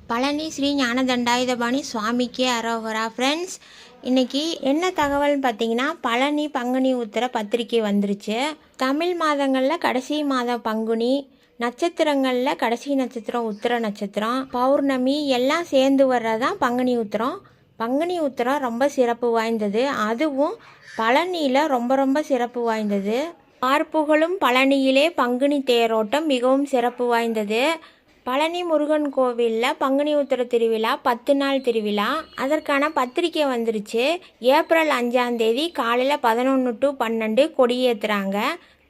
பழனி ஸ்ரீ ஞானதண்டாயுதபாணி சுவாமிக்கே அரோகரா. ஃப்ரெண்ட்ஸ், இன்றைக்கி என்ன தகவல்னு பார்த்தீங்கன்னா, பழனி பங்குனி உத்திர பத்திரிக்கை வந்துருச்சு. தமிழ் மாதங்களில் கடைசி மாதம் பங்குனி, நட்சத்திரங்களில் கடைசி நட்சத்திரம் உத்திர நட்சத்திரம், பௌர்ணமி எல்லாம் சேர்ந்து வர்றதான் பங்குனி உத்திரம். பங்குனி உத்திரம் ரொம்ப சிறப்பு வாய்ந்தது. அதுவும் பழனியில் ரொம்ப ரொம்ப சிறப்பு வாய்ந்தது. பார்ப்புகளும் பழனியிலே பங்குனி தேரோட்டம் மிகவும் சிறப்பு வாய்ந்தது. பழனி முருகன் கோவிலில் பங்குனி உத்திர திருவிழா 10 நாள் திருவிழா. அதற்கான பத்திரிக்கை வந்துருச்சு. ஏப்ரல் 5ஆம் தேதி காலையில் 11 to 12 கொடியேற்றுறாங்க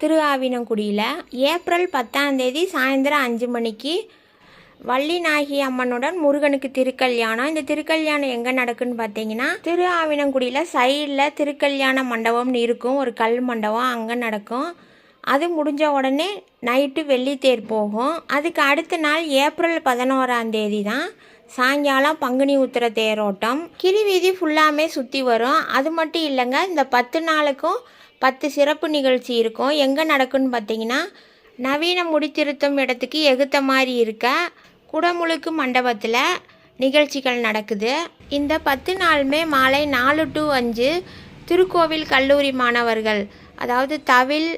திருஆவினங்குடியில். ஏப்ரல் 10ஆம் தேதி சாயந்தரம் 5 மணிக்கு வள்ளிநாயகி அம்மனுடன் முருகனுக்கு திருக்கல்யாணம். இந்த திருக்கல்யாணம் எங்கே நடக்குன்னு பார்த்தீங்கன்னா, திருஆவினங்குடியில் சைடில் திருக்கல்யாண மண்டபம்னு இருக்கும், ஒரு கல் மண்டபம், அங்கே நடக்கும். அது முடிஞ்ச உடனே நைட்டு வெள்ளித்தேர் போகும். அதுக்கு அடுத்த நாள் ஏப்ரல் 11ஆம் தேதி தான் சாயங்காலம் பங்குனி உத்திர தேரோட்டம். கிரிவீதி ஃபுல்லாமே சுற்றி வரும். அது மட்டும் இல்லைங்க, இந்த 10 நாளுக்கும் 10 சிறப்பு நிகழ்ச்சி இருக்கும். எங்கே நடக்குன்னு பார்த்தீங்கன்னா, நவீன முடித்திருத்தும் இடத்துக்கு எகுத்த மாதிரி இருக்க குடமுழுக்கு மண்டபத்தில் நிகழ்ச்சிகள் நடக்குது. இந்த 10 நாளுமே மாலை 4 to 5 திருக்கோவில் கல்லூரி மாணவர்கள், அதாவது தவில்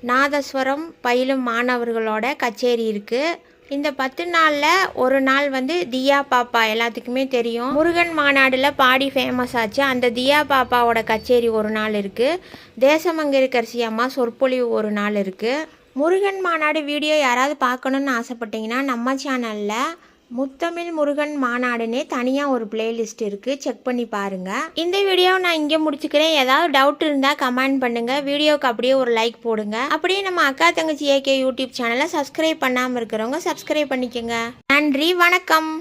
நாதஸ்வரம் பயிலும் மாணவர்களோட கச்சேரி இருக்குது. இந்த 10 நாளில் ஒரு நாள் தியா பாப்பா, எல்லாத்துக்குமே தெரியும், முருகன் மாநாடில் பாடி ஃபேமஸ் ஆச்சு. அந்த தியா பாப்பாவோட கச்சேரி ஒரு நாள் இருக்குது. தேசமங்கரிக்கரசி அம்மா சொற்பொழிவு ஒரு நாள் இருக்குது. முருகன் மாநாடு வீடியோ யாராவது பார்க்கணுன்னு ஆசைப்பட்டீங்கன்னா நம்ம சேனலில் முத்தமிழ் முருகன் மாநாடுனே தனியாக ஒரு பிளேலிஸ்ட் இருக்குது, செக் பண்ணி பாருங்கள். இந்த வீடியோவை நான் இங்கே முடிச்சுக்கிறேன். ஏதாவது டவுட் இருந்தால் கமெண்ட் பண்ணுங்கள். வீடியோவுக்கு அப்படியே ஒரு லைக் போடுங்க. அப்படியே நம்ம அக்கா தங்கச்சி ஏகே யூடியூப் சேனலை சப்ஸ்கிரைப் பண்ணாமல் இருக்கிறவங்க சப்ஸ்கிரைப் பண்ணிக்கோங்க. நன்றி, வணக்கம்.